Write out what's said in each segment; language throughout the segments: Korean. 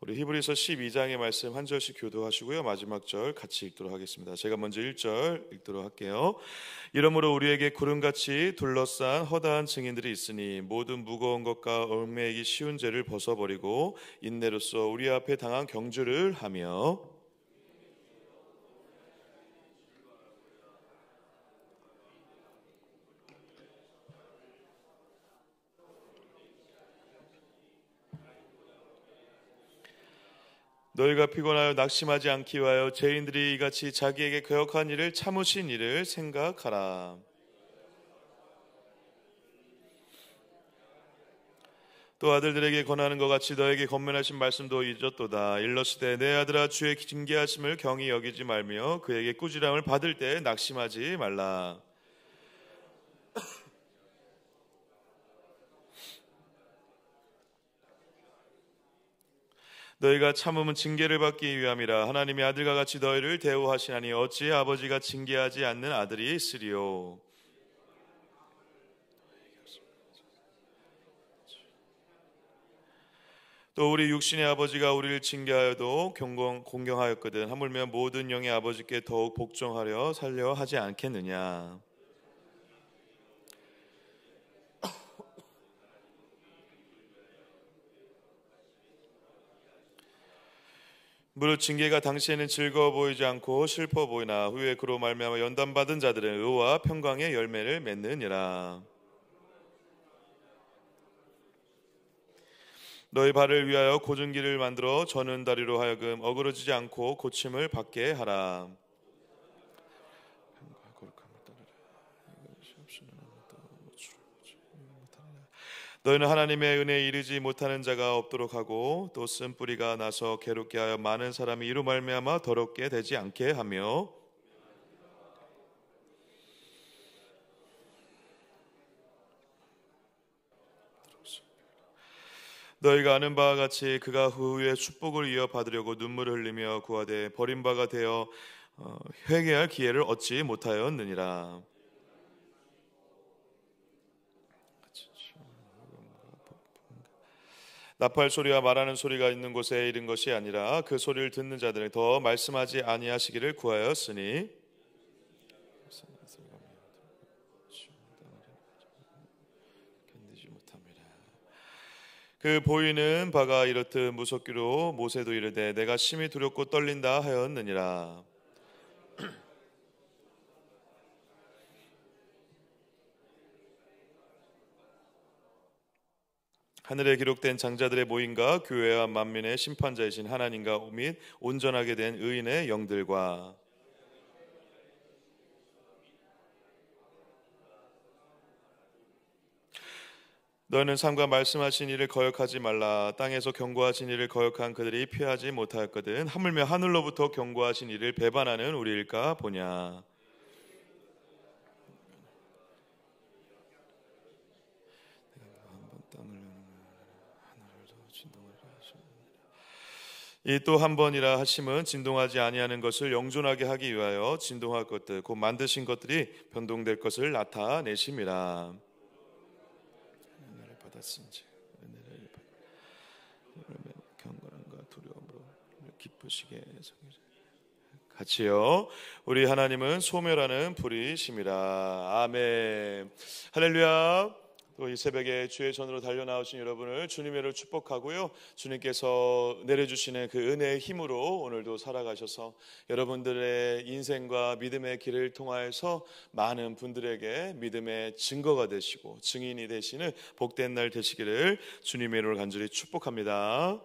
우리 히브리서 12장의 말씀 한 절씩 교도하시고요. 마지막 절 같이 읽도록 하겠습니다. 제가 먼저 1절 읽도록 할게요. 이러므로 우리에게 구름같이 둘러싼 허다한 증인들이 있으니 모든 무거운 것과 얽매이기 쉬운 죄를 벗어버리고 인내로써 우리 앞에 당한 경주를 하며 너희가 피곤하여 낙심하지 않기 위하여 죄인들이 이같이 자기에게 거역한 일을 참으신 일을 생각하라. 또 아들들에게 권하는 것 같이 너에게 권면하신 말씀도 잊었도다. 일러스되 내 아들아 주의 징계하심을 경히 여기지 말며 그에게 꾸지람을 받을 때 낙심하지 말라. 너희가 참음은 징계를 받기 위함이라. 하나님이 아들과 같이 너희를 대우하시나니 어찌 아버지가 징계하지 않는 아들이 있으리요. 또 우리 육신의 아버지가 우리를 징계하여도 공경하였거든 하물며 모든 영의 아버지께 더욱 복종하려 살려 하지 않겠느냐. 무릇 징계가 당시에는 즐거워 보이지 않고 슬퍼 보이나 후에 그로 말미암아 연단받은 자들은 의와 평강의 열매를 맺느니라. 너희 발을 위하여 고든 길을 만들어 저는 다리로 하여금 어그러지지 않고 고침을 받게 하라. 너희는 하나님의 은혜에 이르지 못하는 자가 없도록 하고 또 쓴뿌리가 나서 괴롭게 하여 많은 사람이 이로 말미암아 더럽게 되지 않게 하며 너희가 아는 바와 같이 그가 후에 축복을 이어 받으려고 눈물을 흘리며 구하되 버린 바가 되어 회개할 기회를 얻지 못하였느니라. 나팔 소리와 말하는 소리가 있는 곳에 이른 것이 아니라 그 소리를 듣는 자들은 더 말씀하지 아니하시기를 구하였으니 그 보이는 바가 이렇듯 무섭기로 모세도 이르되 내가 심히 두렵고 떨린다 하였느니라. 하늘에 기록된 장자들의 모임과 교회와 만민의 심판자이신 하나님과 및 온전하게 된 의인의 영들과 너희는 삼가 말씀하신 이를 거역하지 말라. 땅에서 경고하신 이를 거역한 그들이 피하지 못하였거든 하물며 하늘로부터 경고하신 이를 배반하는 우리일까 보냐. 이 또 한 번이라 하심은 진동하지 아니하는 것을 영존하게 하기 위하여 진동할 것들 곧 만드신 것들이 변동될 것을 나타내심이라. 은혜를 받았은지 은혜를 경건함과 두려움으로 기쁘시게 같이요. 우리 하나님은 소멸하는 불이심이라. 아멘. 할렐루야. 또 이 새벽에 주의 전으로 달려 나오신 여러분을 주님의 를 축복하고요. 주님께서 내려주시는 그 은혜의 힘으로 오늘도 살아가셔서 여러분들의 인생과 믿음의 길을 통하여서 많은 분들에게 믿음의 증거가 되시고 증인이 되시는 복된 날 되시기를 주님의 이름으로 간절히 축복합니다.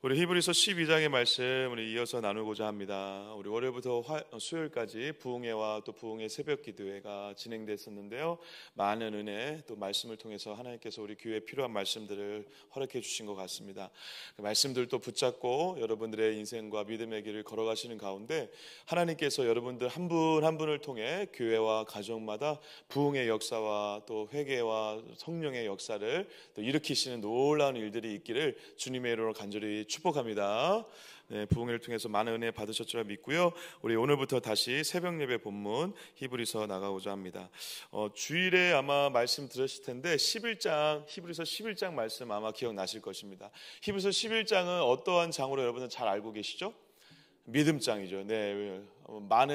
우리 히브리서 12장의 말씀 우리 이어서 나누고자 합니다. 우리 월요일부터 수요일까지 부흥회와 또 부흥회 새벽 기도회가 진행됐었는데요. 많은 은혜 또 말씀을 통해서 하나님께서 우리 교회에 필요한 말씀들을 허락해 주신 것 같습니다. 그 말씀들도 붙잡고 여러분들의 인생과 믿음의 길을 걸어가시는 가운데 하나님께서 여러분들 한 분 한 분을 통해 교회와 가정마다 부흥의 역사와 또 회개와 성령의 역사를 또 일으키시는 놀라운 일들이 있기를 주님의 이름으로 간절히 축복합니다. 네, 부흥회를 통해서 많은 은혜 받으셨 줄 믿고요. 우리 오늘부터 다시 새벽 예배 본문 히브리서 나가고자 합니다. 주일에 아마 말씀 들으실 텐데 히브리서 11장 말씀 아마 기억나실 것입니다. 히브리서 11장은 어떠한 장으로 여러분은 잘 알고 계시죠? 믿음장이죠. 네,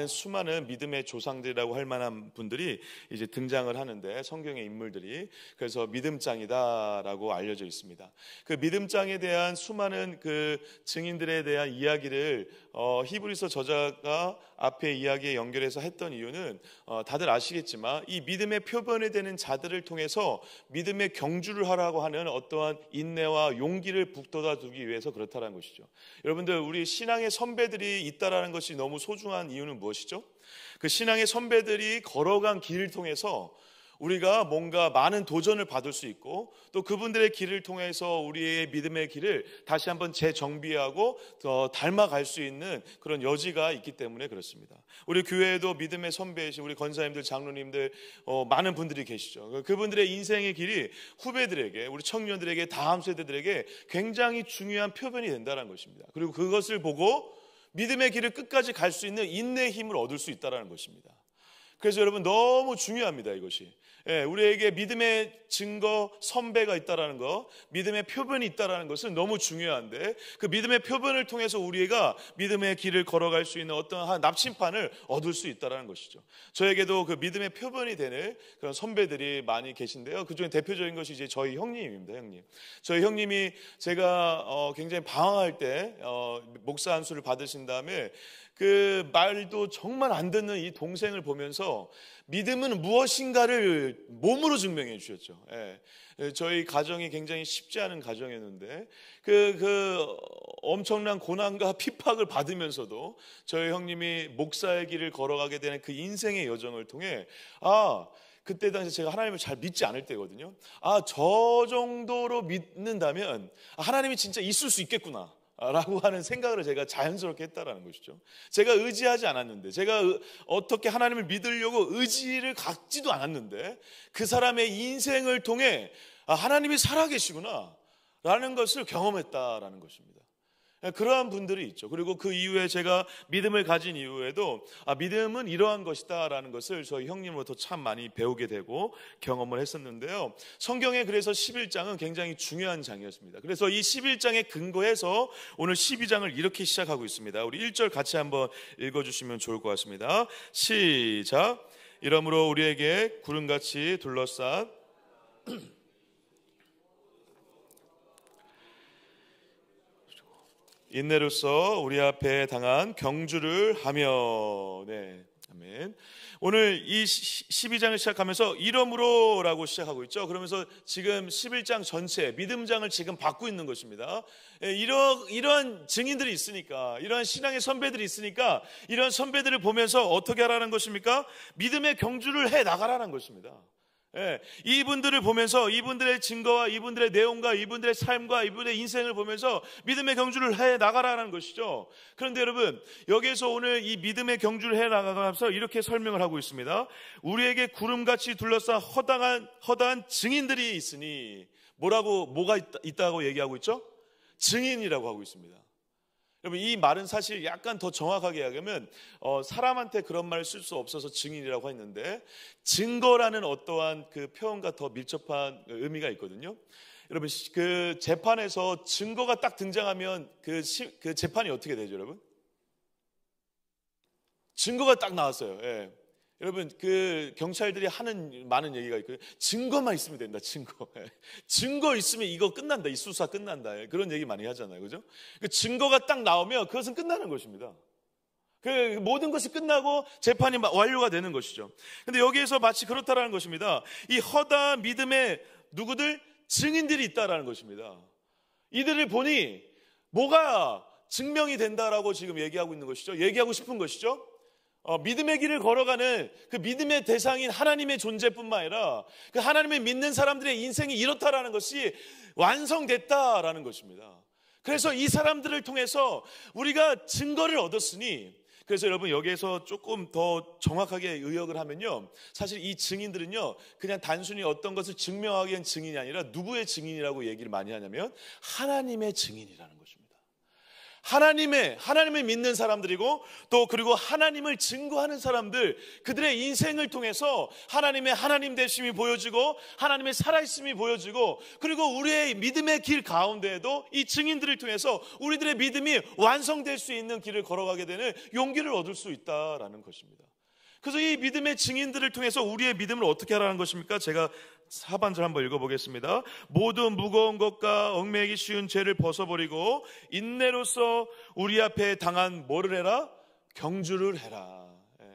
수많은 믿음의 조상들이라고 할 만한 분들이 이제 등장을 하는데, 성경의 인물들이, 그래서 믿음장이다라고 알려져 있습니다. 그 믿음장에 대한 수많은 그 증인들에 대한 이야기를 히브리서 저자가 앞에 이야기에 연결해서 했던 이유는 다들 아시겠지만 이 믿음의 표본이 되는 자들을 통해서 믿음의 경주를 하라고 하는 어떠한 인내와 용기를 북돋아 두기 위해서 그렇다는 것이죠. 여러분들, 우리 신앙의 선배들이 있다라는 것이 너무 소중한 이유는 무엇이죠? 그 신앙의 선배들이 걸어간 길을 통해서 우리가 뭔가 많은 도전을 받을 수 있고, 또 그분들의 길을 통해서 우리의 믿음의 길을 다시 한번 재정비하고 더 닮아갈 수 있는 그런 여지가 있기 때문에 그렇습니다. 우리 교회에도 믿음의 선배이신 우리 권사님들, 장로님들 많은 분들이 계시죠. 그분들의 인생의 길이 후배들에게, 우리 청년들에게, 다음 세대들에게 굉장히 중요한 표본이 된다는 것입니다. 그리고 그것을 보고 믿음의 길을 끝까지 갈 수 있는 인내의 힘을 얻을 수 있다는 것입니다. 그래서 여러분, 너무 중요합니다, 이것이. 우리에게 믿음의 증거, 선배가 있다라는 것, 믿음의 표본이 있다라는 것은 너무 중요한데, 그 믿음의 표본을 통해서 우리가 믿음의 길을 걸어갈 수 있는 어떤 납치판을 얻을 수 있다라는 것이죠. 저에게도 그 믿음의 표본이 되는 그런 선배들이 많이 계신데요. 그중에 대표적인 것이 이제 저희 형님입니다, 형님. 저희 형님이 제가 굉장히 방황할 때 목사 안수를 받으신 다음에 그 말도 정말 안 듣는 이 동생을 보면서 믿음은 무엇인가를 몸으로 증명해 주셨죠. 저희 가정이 굉장히 쉽지 않은 가정이었는데 그 엄청난 고난과 핍박을 받으면서도 저희 형님이 목사의 길을 걸어가게 되는 그 인생의 여정을 통해 그때 당시 제가 하나님을 잘 믿지 않을 때거든요. 저 정도로 믿는다면 하나님이 진짜 있을 수 있겠구나 라고 하는 생각을 제가 자연스럽게 했다라는 것이죠. 제가 의지하지 않았는데, 제가 어떻게 하나님을 믿으려고 의지를 갖지도 않았는데, 그 사람의 인생을 통해 하나님이 살아계시구나 라는 것을 경험했다라는 것입니다. 그러한 분들이 있죠. 그리고 그 이후에 제가 믿음을 가진 이후에도 믿음은 이러한 것이다 라는 것을 저희 형님으로부터 참 많이 배우게 되고 경험을 했었는데요. 성경에 그래서 11장은 굉장히 중요한 장이었습니다. 그래서 이 11장에 근거해서 오늘 12장을 이렇게 시작하고 있습니다. 우리 1절 같이 한번 읽어주시면 좋을 것 같습니다. 시작. 이러므로 우리에게 구름같이 둘러싼 인내로서 우리 앞에 당한 경주를 하며. 네, 아멘. 오늘 이 12장을 시작하면서 이러므로라고 시작하고 있죠. 그러면서 지금 11장 전체 믿음장을 지금 받고 있는 것입니다. 이러한 증인들이 있으니까, 이러한 신앙의 선배들이 있으니까 이러한 선배들을 보면서 어떻게 하라는 것입니까? 믿음의 경주를 해 나가라는 것입니다. 이분들을 보면서 이분들의 증거와 이분들의 내용과 이분들의 삶과 이분들의 인생을 보면서 믿음의 경주를 해 나가라는 것이죠. 그런데 여러분, 여기에서 오늘 이 믿음의 경주를 해 나가면서 이렇게 설명을 하고 있습니다. 우리에게 구름같이 둘러싼 허다한 증인들이 있으니, 뭐가 있다고 얘기하고 있죠? 증인이라고 하고 있습니다. 여러분, 이 말은 사실 약간 더 정확하게 이야기하면 사람한테 그런 말을 쓸 수 없어서 증인이라고 했는데, 증거라는 어떠한 그 표현과 더 밀접한 의미가 있거든요. 여러분, 그 재판에서 증거가 딱 등장하면 그 재판이 어떻게 되죠, 여러분? 증거가 딱 나왔어요. 여러분, 그 경찰들이 하는 많은 얘기가 있거든요. 증거만 있으면 된다, 증거. 증거 있으면 이거 끝난다, 이 수사 끝난다. 그런 얘기 많이 하잖아요, 그죠? 그 증거가 딱 나오면 그것은 끝나는 것입니다. 그 모든 것이 끝나고 재판이 완료가 되는 것이죠. 근데 여기에서 마치 그렇다라는 것입니다. 이 허다한 믿음의 누구들? 증인들이 있다라는 것입니다. 이들을 보니 뭐가 증명이 된다라고 지금 얘기하고 있는 것이죠. 얘기하고 싶은 것이죠. 믿음의 길을 걸어가는 그 믿음의 대상인 하나님의 존재뿐만 아니라 그 하나님을 믿는 사람들의 인생이 이렇다라는 것이 완성됐다라는 것입니다. 그래서 이 사람들을 통해서 우리가 증거를 얻었으니, 그래서 여러분, 여기에서 조금 더 정확하게 의역을 하면요, 사실 이 증인들은요, 그냥 단순히 어떤 것을 증명하기 위한 증인이 아니라 누구의 증인이라고 얘기를 많이 하냐면 하나님의 증인이라는 것입니다. 하나님을 믿는 사람들이고 또 그리고 하나님을 증거하는 사람들, 그들의 인생을 통해서 하나님의 하나님 되심이 보여지고 하나님의 살아있음이 보여지고 그리고 우리의 믿음의 길 가운데에도 이 증인들을 통해서 우리들의 믿음이 완성될 수 있는 길을 걸어가게 되는 용기를 얻을 수 있다라는 것입니다. 그래서 이 믿음의 증인들을 통해서 우리의 믿음을 어떻게 하라는 것입니까? 제가 하반절 한번 읽어보겠습니다. 모든 무거운 것과 얽매이기 쉬운 죄를 벗어버리고 인내로서 우리 앞에 당한 뭐를 해라? 경주를 해라. 예.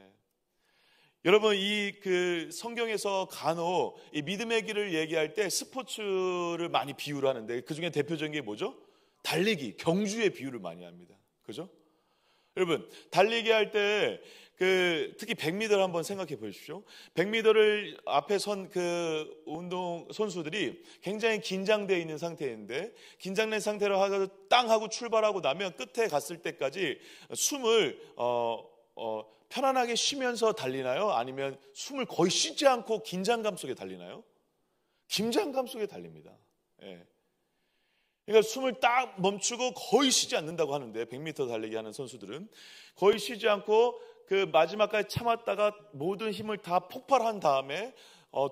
여러분 이 성경에서 간혹 이 믿음의 길을 얘기할 때 스포츠를 많이 비유를 하는데 그 중에 대표적인 게 뭐죠? 달리기, 경주의 비유를 많이 합니다. 그죠? 여러분 달리기 할 때 특히 100m를 한번 생각해 보십시오. 100m를 앞에 선 운동 선수들이 굉장히 긴장되어 있는 상태인데 긴장된 상태로 땅 하고 출발하고 나면 끝에 갔을 때까지 숨을 편안하게 쉬면서 달리나요? 아니면 숨을 거의 쉬지 않고 긴장감 속에 달리나요? 긴장감 속에 달립니다. 예. 그러니까 숨을 딱 멈추고 거의 쉬지 않는다고 하는데 100m 달리기 하는 선수들은 거의 쉬지 않고 마지막까지 참았다가 모든 힘을 다 폭발한 다음에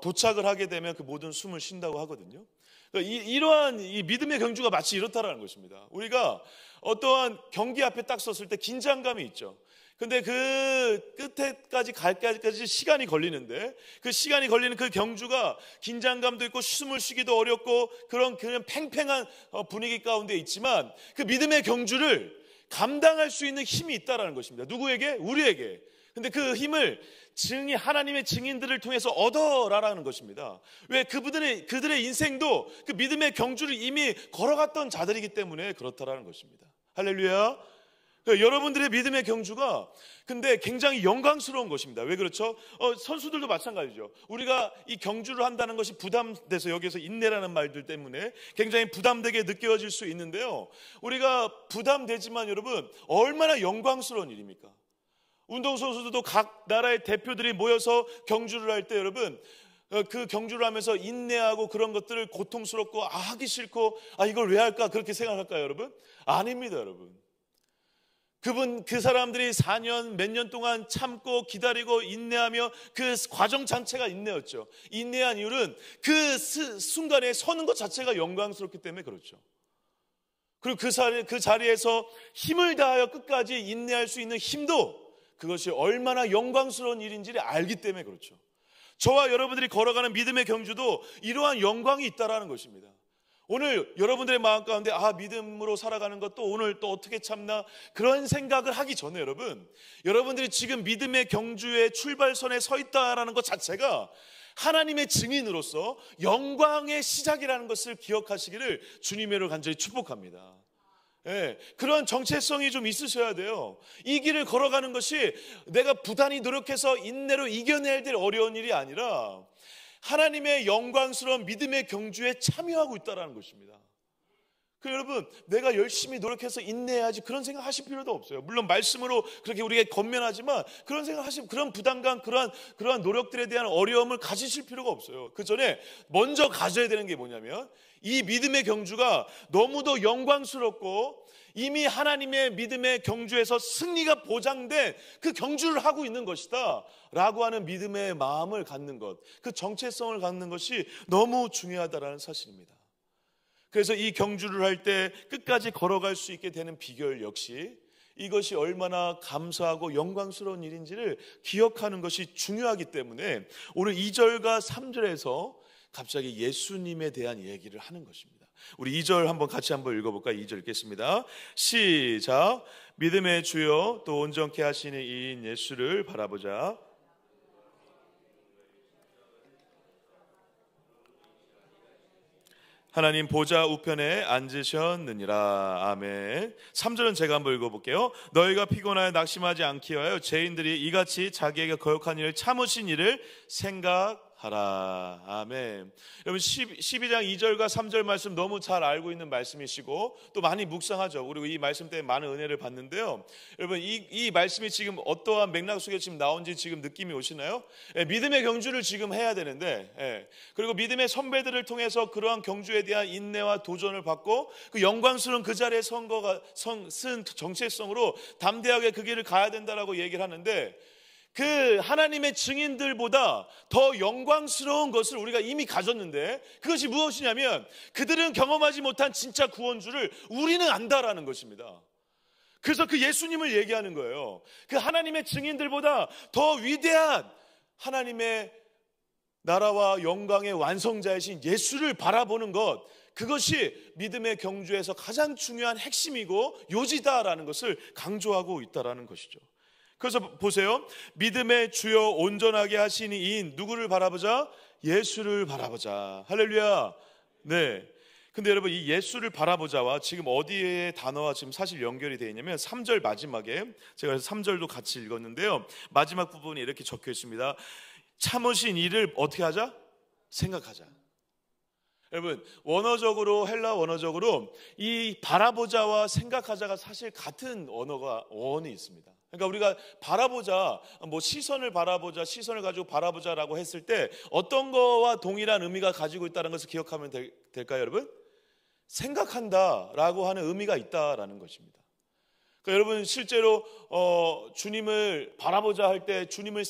도착을 하게 되면 그 모든 숨을 쉰다고 하거든요. 그러니까 이러한 이 믿음의 경주가 마치 이렇다라는 것입니다. 우리가 어떠한 경기 앞에 딱 섰을 때 긴장감이 있죠. 근데 그 끝에까지 갈 때까지 시간이 걸리는데 그 시간이 걸리는 그 경주가 긴장감도 있고 숨을 쉬기도 어렵고 그냥 팽팽한 분위기 가운데 있지만 그 믿음의 경주를 감당할 수 있는 힘이 있다라는 것입니다. 누구에게? 우리에게. 근데 그 힘을 하나님의 증인들을 통해서 얻어라라는 것입니다. 왜? 그들의 인생도 그 믿음의 경주를 이미 걸어갔던 자들이기 때문에 그렇다라는 것입니다. 할렐루야. 여러분들의 믿음의 경주가 근데 굉장히 영광스러운 것입니다. 왜 그렇죠? 선수들도 마찬가지죠. 우리가 이 경주를 한다는 것이 부담돼서 여기서 인내라는 말들 때문에 굉장히 부담되게 느껴질 수 있는데요. 우리가 부담되지만 여러분 얼마나 영광스러운 일입니까? 운동선수들도 각 나라의 대표들이 모여서 경주를 할 때 여러분 그 경주를 하면서 인내하고 그런 것들을 고통스럽고 하기 싫고 이걸 왜 할까 그렇게 생각할까요 여러분? 아닙니다 여러분. 그 사람들이 4년 몇 년 동안 참고 기다리고 인내하며 그 과정 자체가 인내였죠. 인내한 이유는 그 순간에 서는 것 자체가 영광스럽기 때문에 그렇죠. 그리고 그 자리에서 힘을 다하여 끝까지 인내할 수 있는 힘도 그것이 얼마나 영광스러운 일인지를 알기 때문에 그렇죠. 저와 여러분들이 걸어가는 믿음의 경주도 이러한 영광이 있다라는 것입니다. 오늘 여러분들의 마음 가운데 믿음으로 살아가는 것도 오늘 또 어떻게 참나 그런 생각을 하기 전에 여러분들이 지금 믿음의 경주의 출발선에 서 있다라는 것 자체가 하나님의 증인으로서 영광의 시작이라는 것을 기억하시기를 주님으로 간절히 축복합니다. 예, 그런 정체성이 좀 있으셔야 돼요. 이 길을 걸어가는 것이 내가 부단히 노력해서 인내로 이겨내야 될 어려운 일이 아니라 하나님의 영광스러운 믿음의 경주에 참여하고 있다는 것입니다. 여러분 내가 열심히 노력해서 인내해야지 그런 생각 하실 필요도 없어요. 물론 말씀으로 그렇게 우리가 권면하지만 그런 생각 하시면 그런 부담감 그러한 노력들에 대한 어려움을 가지실 필요가 없어요. 그 전에 먼저 가져야 되는 게 뭐냐면 이 믿음의 경주가 너무도 영광스럽고 이미 하나님의 믿음의 경주에서 승리가 보장된 그 경주를 하고 있는 것이다 라고 하는 믿음의 마음을 갖는 것, 그 정체성을 갖는 것이 너무 중요하다는 사실입니다. 그래서 이 경주를 할 때 끝까지 걸어갈 수 있게 되는 비결 역시 이것이 얼마나 감사하고 영광스러운 일인지를 기억하는 것이 중요하기 때문에 오늘 2절과 3절에서 갑자기 예수님에 대한 얘기를 하는 것입니다. 우리 2절 한번 같이 한번 읽어볼까요? 2절 읽겠습니다. 시작. 믿음의 주여 또 온전케 하시는 이인 예수를 바라보자. 하나님 보좌 우편에 앉으셨느니라. 아멘. 3절은 제가 한번 읽어볼게요. 너희가 피곤하여 낙심하지 않기 위하여 죄인들이 이같이 자기에게 거역한 일을 참으신 일을 생각하라. 하라. 아멘. 여러분 12장 2절과 3절 말씀 너무 잘 알고 있는 말씀이시고 또 많이 묵상하죠. 그리고 이 말씀 때문에 많은 은혜를 받는데요. 여러분 이 말씀이 지금 어떠한 맥락 속에 지금 나온지 지금 느낌이 오시나요? 믿음의 경주를 지금 해야 되는데, 그리고 믿음의 선배들을 통해서 그러한 경주에 대한 인내와 도전을 받고 그 영광스러운 그 자리에 쓴 정체성으로 담대하게 그 길을 가야 된다라고 얘기를 하는데, 그 하나님의 증인들보다 더 영광스러운 것을 우리가 이미 가졌는데, 그것이 무엇이냐면 그들은 경험하지 못한 진짜 구원주를 우리는 안다라는 것입니다. 그래서 그 예수님을 얘기하는 거예요. 그 하나님의 증인들보다 더 위대한 하나님의 나라와 영광의 완성자이신 예수를 바라보는 것, 그것이 믿음의 경주에서 가장 중요한 핵심이고 요지다라는 것을 강조하고 있다라는 것이죠. 그래서 보세요. 믿음의 주요 온전하게 하시는 이인 누구를 바라보자? 예수를 바라보자. 할렐루야. 네. 근데 여러분 이 예수를 바라보자와 지금 어디에 단어와 지금 사실 연결이 되어 있냐면 3절 마지막에, 제가 3절도 같이 읽었는데요. 마지막 부분이 이렇게 적혀 있습니다. 참으신 이를 어떻게 하자? 생각하자. 여러분 원어적으로, 헬라 원어적으로 이 바라보자와 생각하자가 사실 같은 원이 있습니다. 그러니까 우리가 바라보자, 시선을 바라보자, 시선을 가지고 바라보자라고 했을 때 어떤 거와 동일한 의미가 가지고 있다는 것을 기억하면 될까요, 여러분? 생각한다라고 하는 의미가 있다라는 것입니다. 그러니까 여러분 실제로 주님을 바라보자 할 때 주님을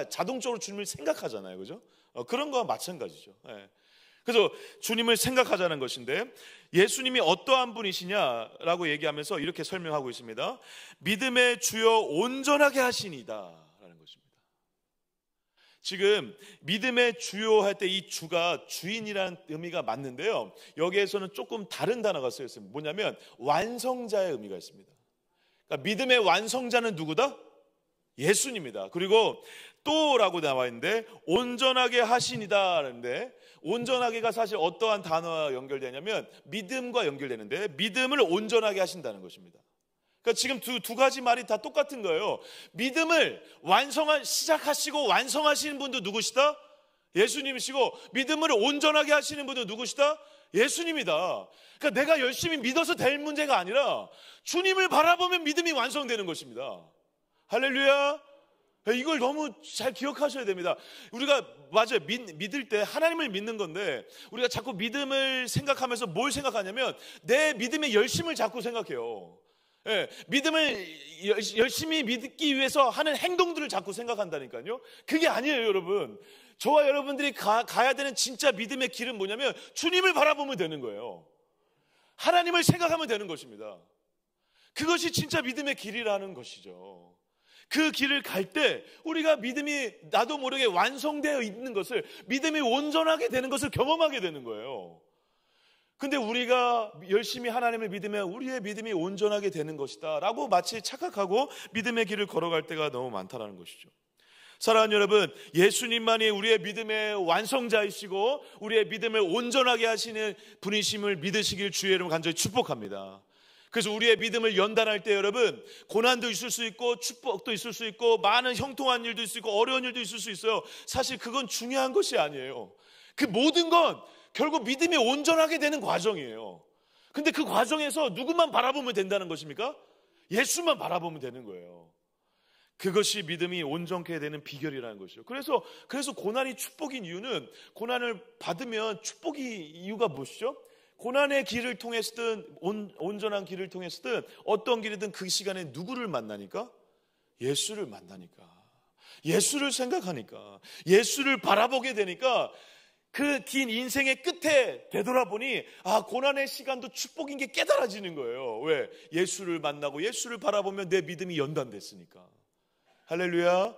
자동적으로 주님을 생각하잖아요, 그죠? 그런 거와 마찬가지죠. 네. 그래서 주님을 생각하자는 것인데, 예수님이 어떠한 분이시냐라고 얘기하면서 이렇게 설명하고 있습니다. 믿음의 주요 온전하게 하시니다 라는 것입니다. 지금 믿음의 주요 할 때 이 주가 주인이라는 의미가 맞는데요, 여기에서는 조금 다른 단어가 쓰여 있습니다. 뭐냐면 완성자의 의미가 있습니다. 그러니까 믿음의 완성자는 누구다? 예수님이다. 그리고 또라고 나와 있는데 온전하게 하시니다 하는데, 온전하게가 사실 어떠한 단어와 연결되냐면 믿음과 연결되는데, 믿음을 온전하게 하신다는 것입니다. 그러니까 지금 두 가지 말이 다 똑같은 거예요. 믿음을 시작하시고 완성하시는 분도 누구시다? 예수님이시고, 믿음을 온전하게 하시는 분도 누구시다? 예수님이다. 그러니까 내가 열심히 믿어서 될 문제가 아니라 주님을 바라보면 믿음이 완성되는 것입니다. 할렐루야. 이걸 너무 잘 기억하셔야 됩니다. 우리가 맞아요, 믿을 때 하나님을 믿는 건데, 우리가 자꾸 믿음을 생각하면서 뭘 생각하냐면 내 믿음의 열심을 자꾸 생각해요. 믿음을 열심히 믿기 위해서 하는 행동들을 자꾸 생각한다니까요. 그게 아니에요, 여러분. 저와 여러분들이 가야 되는 진짜 믿음의 길은 뭐냐면 주님을 바라보면 되는 거예요. 하나님을 생각하면 되는 것입니다. 그것이 진짜 믿음의 길이라는 것이죠. 그 길을 갈 때 우리가 믿음이 나도 모르게 완성되어 있는 것을, 믿음이 온전하게 되는 것을 경험하게 되는 거예요. 근데 우리가 열심히 하나님을 믿으면 우리의 믿음이 온전하게 되는 것이다 라고 마치 착각하고 믿음의 길을 걸어갈 때가 너무 많다는 것이죠. 사랑하는 여러분, 예수님만이 우리의 믿음의 완성자이시고 우리의 믿음을 온전하게 하시는 분이심을 믿으시길 주의 이름으로 간절히 축복합니다. 그래서 우리의 믿음을 연단할 때 여러분, 고난도 있을 수 있고 축복도 있을 수 있고 많은 형통한 일도 있을 수 있고 어려운 일도 있을 수 있어요. 사실 그건 중요한 것이 아니에요. 그 모든 건 결국 믿음이 온전하게 되는 과정이에요. 근데 그 과정에서 누구만 바라보면 된다는 것입니까? 예수만 바라보면 되는 거예요. 그것이 믿음이 온전케 되는 비결이라는 것이죠. 그래서 고난이 축복인 이유는, 고난을 받으면 축복이 이유가 무엇이죠? 고난의 길을 통해서든 온전한 길을 통해서든 어떤 길이든 그 시간에 누구를 만나니까? 예수를 만나니까, 예수를 생각하니까, 예수를 바라보게 되니까 그 긴 인생의 끝에 되돌아보니 고난의 시간도 축복인 게 깨달아지는 거예요. 왜? 예수를 만나고 예수를 바라보면 내 믿음이 연단됐으니까. 할렐루야.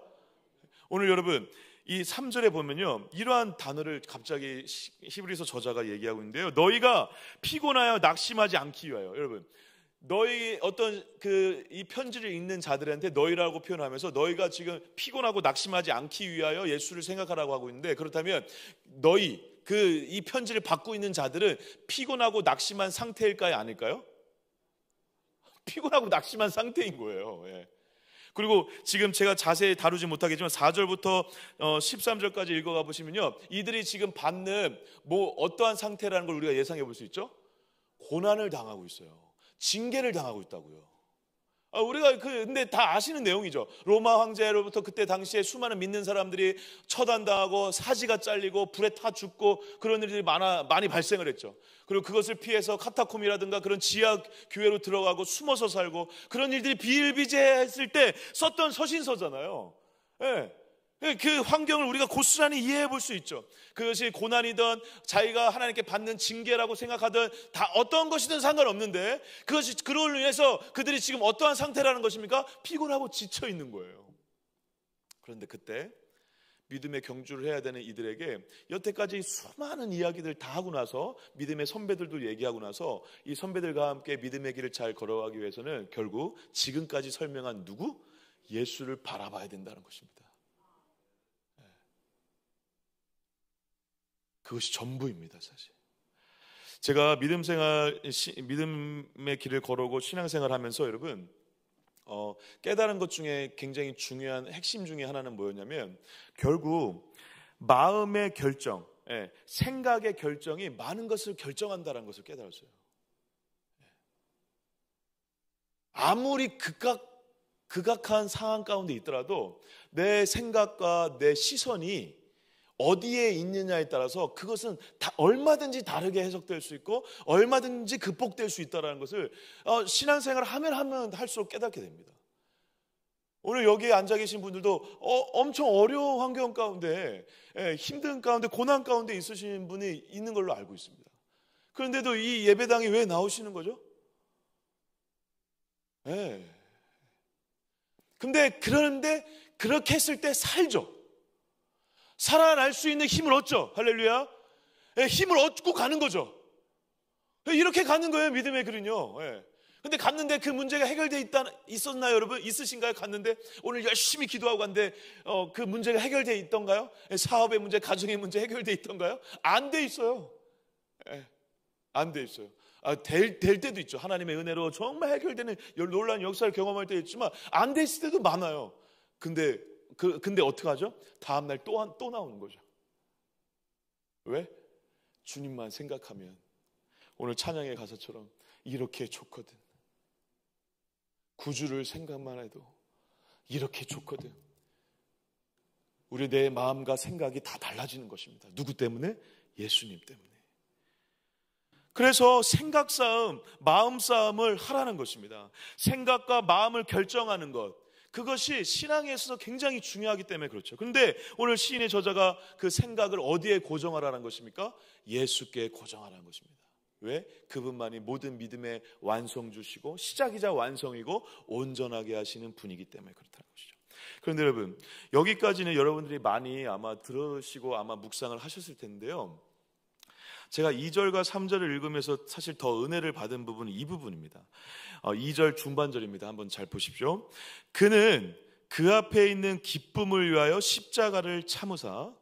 오늘 여러분 이 3절에 보면요, 이러한 단어를 갑자기 히브리서 저자가 얘기하고 있는데요, 너희가 피곤하여 낙심하지 않기 위하여. 여러분, 너희 이 편지를 읽는 자들한테 너희라고 표현하면서 너희가 지금 피곤하고 낙심하지 않기 위하여 예수를 생각하라고 하고 있는데, 그렇다면 이 편지를 받고 있는 자들은 피곤하고 낙심한 상태일까요, 아닐까요? 피곤하고 낙심한 상태인 거예요. 그리고 지금 제가 자세히 다루지 못하겠지만 4절부터 13절까지 읽어가 보시면요, 이들이 지금 받는 어떠한 상태라는 걸 우리가 예상해 볼 수 있죠. 고난을 당하고 있어요. 징계를 당하고 있다고요. 우리가 근데 다 아시는 내용이죠. 로마 황제로부터 그때 당시에 수많은 믿는 사람들이 처단당하고 사지가 잘리고 불에 타 죽고 그런 일들이 많이 발생을 했죠. 그리고 그것을 피해서 카타콤이라든가 그런 지하 교회로 들어가고 숨어서 살고 그런 일들이 비일비재했을 때 썼던 서신서잖아요. 예. 그 환경을 우리가 고스란히 이해해 볼 수 있죠. 그것이 고난이든 자기가 하나님께 받는 징계라고 생각하든 다 어떤 것이든 상관없는데, 그것이 그로 인해서 그들이 지금 어떠한 상태라는 것입니까? 피곤하고 지쳐 있는 거예요. 그런데 그때 믿음의 경주를 해야 되는 이들에게 여태까지 수많은 이야기들 다 하고 나서, 믿음의 선배들도 얘기하고 나서 이 선배들과 함께 믿음의 길을 잘 걸어가기 위해서는 결국 지금까지 설명한 누구? 예수를 바라봐야 된다는 것입니다. 그것이 전부입니다. 사실 제가 믿음의 길을 걸어오고 신앙생활 하면서 여러분 깨달은 것 중에 굉장히 중요한 핵심 중에 하나는 뭐였냐면, 결국 마음의 결정, 생각의 결정이 많은 것을 결정한다는 것을 깨달았어요. 아무리 극악한 상황 가운데 있더라도 내 생각과 내 시선이 어디에 있느냐에 따라서 그것은 다 얼마든지 다르게 해석될 수 있고 얼마든지 극복될 수 있다는 것을 신앙생활을 하면 할수록 깨닫게 됩니다. 오늘 여기에 앉아 계신 분들도 엄청 어려운 환경 가운데, 힘든 가운데, 고난 가운데 있으신 분이 있는 걸로 알고 있습니다. 그런데도 이 예배당에 왜 나오시는 거죠? 그런데 그렇게 했을 때 살죠. 살아날 수 있는 힘을 얻죠. 할렐루야. 힘을 얻고 가는 거죠. 이렇게 가는 거예요, 믿음의 길은요. 근데 갔는데 그 문제가 해결되어 있었나요, 여러분? 있으신가요? 갔는데 오늘 열심히 기도하고 갔는데 그 문제가 해결되어 있던가요? 사업의 문제, 가정의 문제 해결되어 있던가요? 안 돼 있어요. 안 돼 있어요. 될 때도 있죠. 하나님의 은혜로 정말 해결되는 놀라운 역사를 경험할 때도 있지만 안 됐을 때도 많아요. 근데 어떻게 하죠? 다음날 또 나오는 거죠. 왜? 주님만 생각하면 오늘 찬양의 가사처럼 이렇게 좋거든. 구주를 생각만 해도 이렇게 좋거든. 우리 내 마음과 생각이 다 달라지는 것입니다. 누구 때문에? 예수님 때문에. 그래서 생각 싸움, 마음 싸움을 하라는 것입니다. 생각과 마음을 결정하는 것, 그것이 신앙에 있어서 굉장히 중요하기 때문에 그렇죠. 그런데 오늘 시인의 저자가 그 생각을 어디에 고정하라는 것입니까? 예수께 고정하라는 것입니다. 왜? 그분만이 모든 믿음의 완성주시고 시작이자 완성이고 온전하게 하시는 분이기 때문에 그렇다는 것이죠. 그런데 여러분, 여기까지는 여러분들이 많이 아마 들으시고 아마 묵상을 하셨을 텐데요, 제가 2절과 3절을 읽으면서 사실 더 은혜를 받은 부분은 이 부분입니다. 2절 중반절입니다. 한번 잘 보십시오. 그는 그 앞에 있는 기쁨을 위하여 십자가를 참으사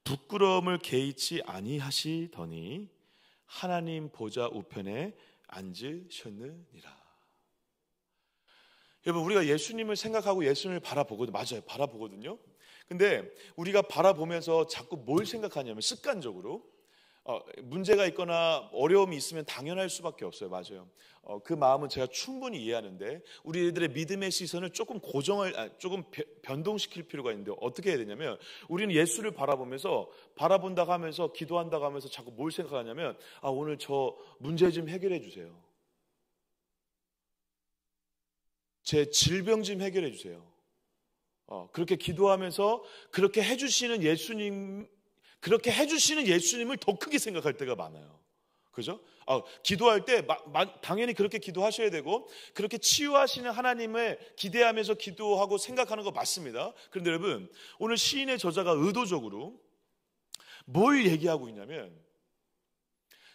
부끄러움을 개의치 아니하시더니 하나님 보좌 우편에 앉으셨느니라. 여러분, 우리가 예수님을 생각하고 예수님을 바라보거든요. 맞아요, 바라보거든요. 근데 우리가 바라보면서 자꾸 뭘 생각하냐면 습관적으로 문제가 있거나 어려움이 있으면 당연할 수밖에 없어요. 맞아요. 그 마음은 제가 충분히 이해하는데 우리들의 믿음의 시선을 조금 변동시킬 필요가 있는데 어떻게 해야 되냐면, 우리는 예수를 바라본다고 하면서 기도한다고 하면서 자꾸 뭘 생각하냐면, 오늘 저 문제 좀 해결해 주세요. 제 질병 좀 해결해 주세요. 그렇게 기도하면서 그렇게 해주시는 예수님을 더 크게 생각할 때가 많아요. 그죠? 기도할 때 당연히 그렇게 기도하셔야 되고 그렇게 치유하시는 하나님을 기대하면서 기도하고 생각하는 거 맞습니다. 그런데 여러분, 오늘 시인의 저자가 의도적으로 뭘 얘기하고 있냐면,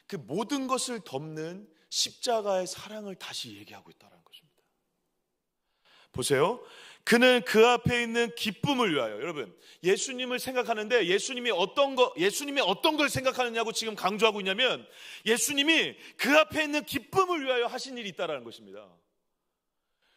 그 모든 것을 덮는 십자가의 사랑을 다시 얘기하고 있다는 것입니다. 보세요. 그는 그 앞에 있는 기쁨을 위하여. 여러분, 예수님을 생각하는데 예수님이 어떤 걸 생각하느냐고 지금 강조하고 있냐면, 예수님이 그 앞에 있는 기쁨을 위하여 하신 일이 있다는 것입니다.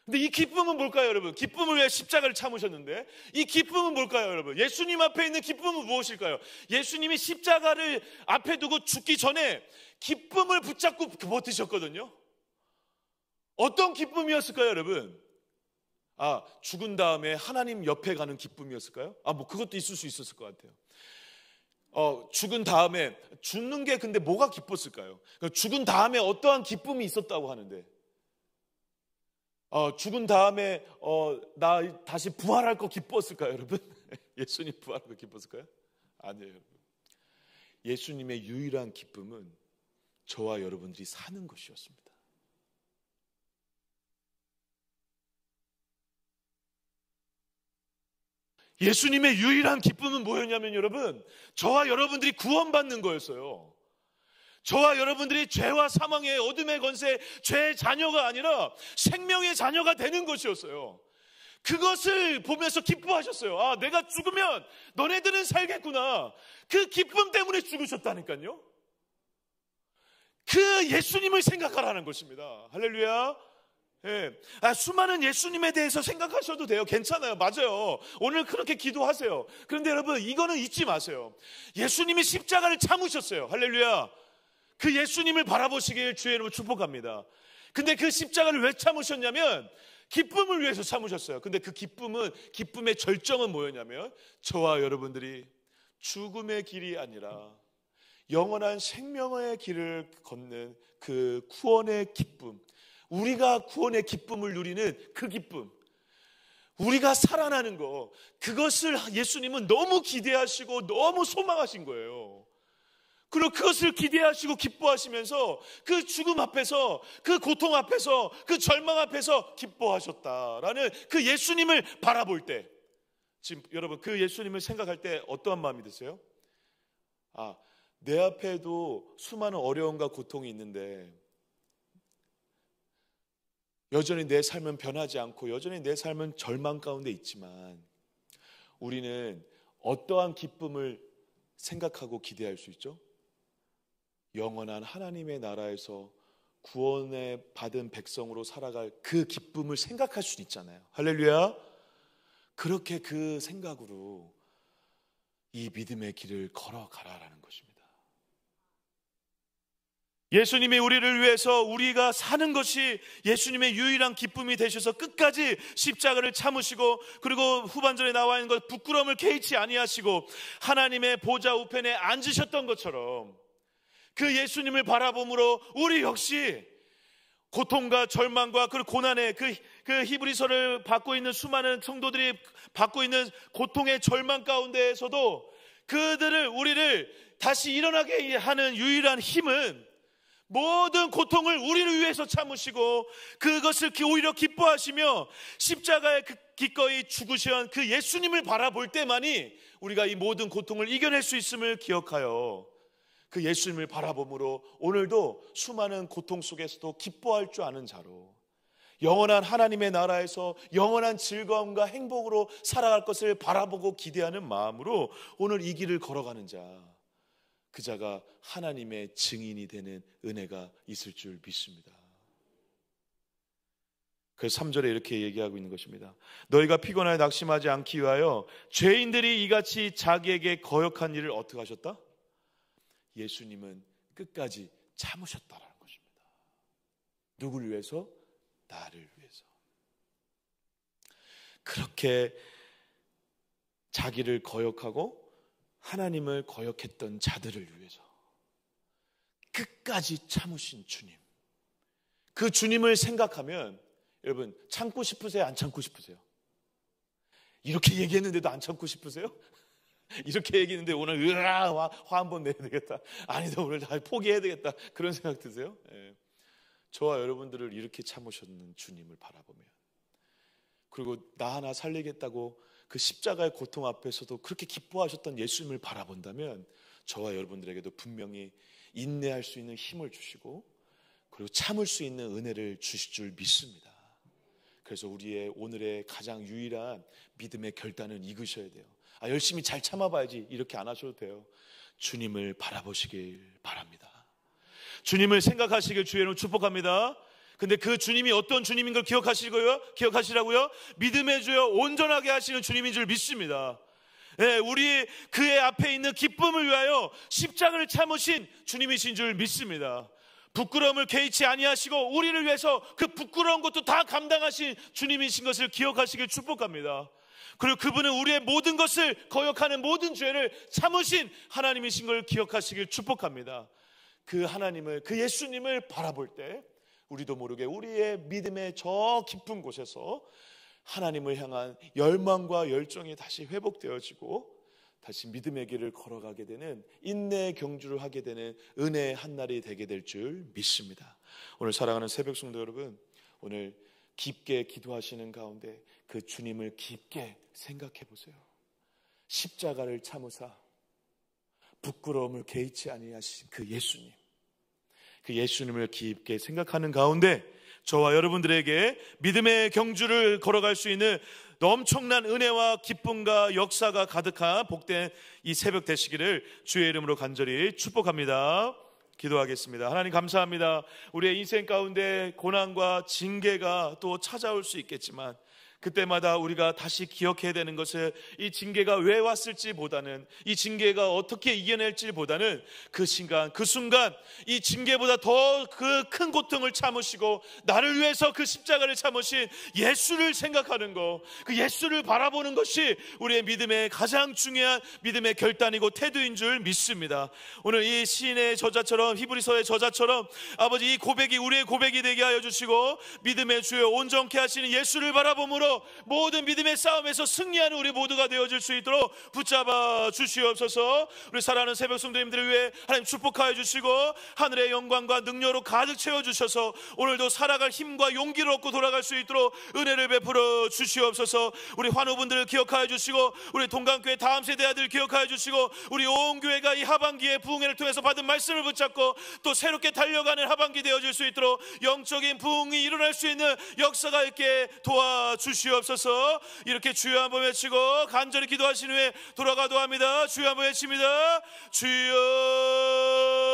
근데 이 기쁨은 뭘까요, 여러분? 기쁨을 위해 십자가를 참으셨는데 이 기쁨은 뭘까요, 여러분? 예수님 앞에 있는 기쁨은 무엇일까요? 예수님이 십자가를 앞에 두고 죽기 전에 기쁨을 붙잡고 버티셨거든요. 어떤 기쁨이었을까요, 여러분? 죽은 다음에 하나님 옆에 가는 기쁨이었을까요? 뭐 그것도 있을 수 있었을 것 같아요. 죽은 다음에, 죽는 게 근데 뭐가 기뻤을까요? 죽은 다음에 어떠한 기쁨이 있었다고 하는데, 죽은 다음에 나 다시 부활할 거 기뻤을까요, 여러분? 예수님 부활할 거 기뻤을까요? 아니에요, 여러분. 예수님의 유일한 기쁨은 저와 여러분들이 사는 것이었습니다. 예수님의 유일한 기쁨은 뭐였냐면, 여러분, 저와 여러분들이 구원받는 거였어요. 저와 여러분들이 죄와 사망의 어둠의 권세, 죄의 자녀가 아니라 생명의 자녀가 되는 것이었어요. 그것을 보면서 기뻐하셨어요. 내가 죽으면 너네들은 살겠구나. 그 기쁨 때문에 죽으셨다니까요. 그 예수님을 생각하라는 것입니다. 할렐루야. 예. 수많은 예수님에 대해서 생각하셔도 돼요. 괜찮아요. 맞아요. 오늘 그렇게 기도하세요. 그런데 여러분, 이거는 잊지 마세요. 예수님이 십자가를 참으셨어요. 할렐루야. 그 예수님을 바라보시길 주의 이름으로 축복합니다. 근데 그 십자가를 왜 참으셨냐면 기쁨을 위해서 참으셨어요. 근데 그 기쁨의 절정은 뭐였냐면, 저와 여러분들이 죽음의 길이 아니라 영원한 생명의 길을 걷는 그 구원의 기쁨, 우리가 구원의 기쁨을 누리는 그 기쁨, 우리가 살아나는 거, 그것을 예수님은 너무 기대하시고 너무 소망하신 거예요. 그리고 그것을 기대하시고 기뻐하시면서 그 죽음 앞에서, 그 고통 앞에서, 그 절망 앞에서 기뻐하셨다라는 그 예수님을 바라볼 때, 지금 여러분 그 예수님을 생각할 때 어떠한 마음이 드세요? 내 앞에도 수많은 어려움과 고통이 있는데 여전히 내 삶은 변하지 않고 여전히 내 삶은 절망 가운데 있지만 우리는 어떠한 기쁨을 생각하고 기대할 수 있죠? 영원한 하나님의 나라에서 구원에 받은 백성으로 살아갈 그 기쁨을 생각할 수 있잖아요. 할렐루야. 그렇게 그 생각으로 이 믿음의 길을 걸어가라라는 것입니다. 예수님이 우리를 위해서 우리가 사는 것이 예수님의 유일한 기쁨이 되셔서 끝까지 십자가를 참으시고, 그리고 후반절에 나와 있는 것, 부끄러움을 개의치 아니하시고 하나님의 보좌 우편에 앉으셨던 것처럼 그 예수님을 바라봄으로 우리 역시 고통과 절망과 그 고난의 그 히브리서를 받고 있는 수많은 성도들이 받고 있는 고통의 절망 가운데에서도 우리를 다시 일어나게 하는 유일한 힘은 모든 고통을 우리를 위해서 참으시고 그것을 오히려 기뻐하시며 십자가에 기꺼이 죽으신 그 예수님을 바라볼 때만이 우리가 이 모든 고통을 이겨낼 수 있음을 기억하여 그 예수님을 바라봄으로 오늘도 수많은 고통 속에서도 기뻐할 줄 아는 자로, 영원한 하나님의 나라에서 영원한 즐거움과 행복으로 살아갈 것을 바라보고 기대하는 마음으로 오늘 이 길을 걸어가는 자, 그 자가 하나님의 증인이 되는 은혜가 있을 줄 믿습니다. 그래서 3절에 이렇게 얘기하고 있는 것입니다. 너희가 피곤하여 낙심하지 않기 위하여 죄인들이 이같이 자기에게 거역한 일을 어떻게 하셨다? 예수님은 끝까지 참으셨다라는 것입니다. 누구를 위해서? 나를 위해서. 그렇게 자기를 거역하고 하나님을 거역했던 자들을 위해서 끝까지 참으신 주님, 그 주님을 생각하면 여러분 참고 싶으세요? 안 참고 싶으세요? 이렇게 얘기했는데도 안 참고 싶으세요? 이렇게 얘기했는데 오늘 화 한 번 내야 되겠다, 아니다 오늘 다 포기해야 되겠다, 그런 생각 드세요? 예. 저와 여러분들을 이렇게 참으셨는 주님을 바라보면, 그리고 나 하나 살리겠다고 그 십자가의 고통 앞에서도 그렇게 기뻐하셨던 예수님을 바라본다면 저와 여러분들에게도 분명히 인내할 수 있는 힘을 주시고 그리고 참을 수 있는 은혜를 주실 줄 믿습니다. 그래서 우리의 오늘의 가장 유일한 믿음의 결단은 이으셔야 돼요. 열심히 잘 참아봐야지, 이렇게 안 하셔도 돼요. 주님을 바라보시길 바랍니다. 주님을 생각하시길 주의 이름으로 축복합니다. 근데 그 주님이 어떤 주님인 걸 기억하시라고요? 믿음의 주여 온전하게 하시는 주님인 줄 믿습니다. 네, 우리 그의 앞에 있는 기쁨을 위하여 십자가를 참으신 주님이신 줄 믿습니다. 부끄러움을 개의치 아니하시고 우리를 위해서 그 부끄러운 것도 다 감당하신 주님이신 것을 기억하시길 축복합니다. 그리고 그분은 우리의 모든 것을 거역하는 모든 죄를 참으신 하나님이신 걸 기억하시길 축복합니다. 그 하나님을, 그 예수님을 바라볼 때 우리도 모르게 우리의 믿음의 저 깊은 곳에서 하나님을 향한 열망과 열정이 다시 회복되어지고 다시 믿음의 길을 걸어가게 되는, 인내의 경주를 하게 되는 은혜의 한날이 되게 될 줄 믿습니다. 오늘 사랑하는 새벽 성도 여러분, 오늘 깊게 기도하시는 가운데 그 주님을 깊게 생각해 보세요. 십자가를 참으사 부끄러움을 개의치 아니하신 그 예수님, 그 예수님을 깊게 생각하는 가운데 저와 여러분들에게 믿음의 경주를 걸어갈 수 있는 엄청난 은혜와 기쁨과 역사가 가득한 복된 이 새벽 되시기를 주의 이름으로 간절히 축복합니다. 기도하겠습니다. 하나님 감사합니다. 우리의 인생 가운데 고난과 징계가 또 찾아올 수 있겠지만 그때마다 우리가 다시 기억해야 되는 것은 이 징계가 왜 왔을지 보다는, 이 징계가 어떻게 이겨낼지 보다는 그 순간 이 징계보다 더 그 큰 고통을 참으시고 나를 위해서 그 십자가를 참으신 예수를 생각하는 것, 그 예수를 바라보는 것이 우리의 믿음의 가장 중요한 믿음의 결단이고 태도인 줄 믿습니다. 오늘 이 시인의 저자처럼, 히브리서의 저자처럼 아버지 이 고백이 우리의 고백이 되게 하여 주시고 믿음의 주여 온전케 하시는 예수를 바라봄으로 모든 믿음의 싸움에서 승리하는 우리 모두가 되어질 수 있도록 붙잡아 주시옵소서. 우리 사랑하는 새벽 성도님들을 위해 하나님 축복하여 주시고 하늘의 영광과 능력으로 가득 채워주셔서 오늘도 살아갈 힘과 용기를 얻고 돌아갈 수 있도록 은혜를 베풀어 주시옵소서. 우리 환우분들을 기억하여 주시고 우리 동강교회 다음 세대 아들 기억하여 주시고 우리 온 교회가 이 하반기에 부흥회를 통해서 받은 말씀을 붙잡고 또 새롭게 달려가는 하반기 되어질 수 있도록 영적인 부흥이 일어날 수 있는 역사가 있게 도와주시옵소서. 이렇게 주여 한번 외치고 간절히 기도하신 후에 돌아가도 합니다. 주여 한번 외칩니다. 주여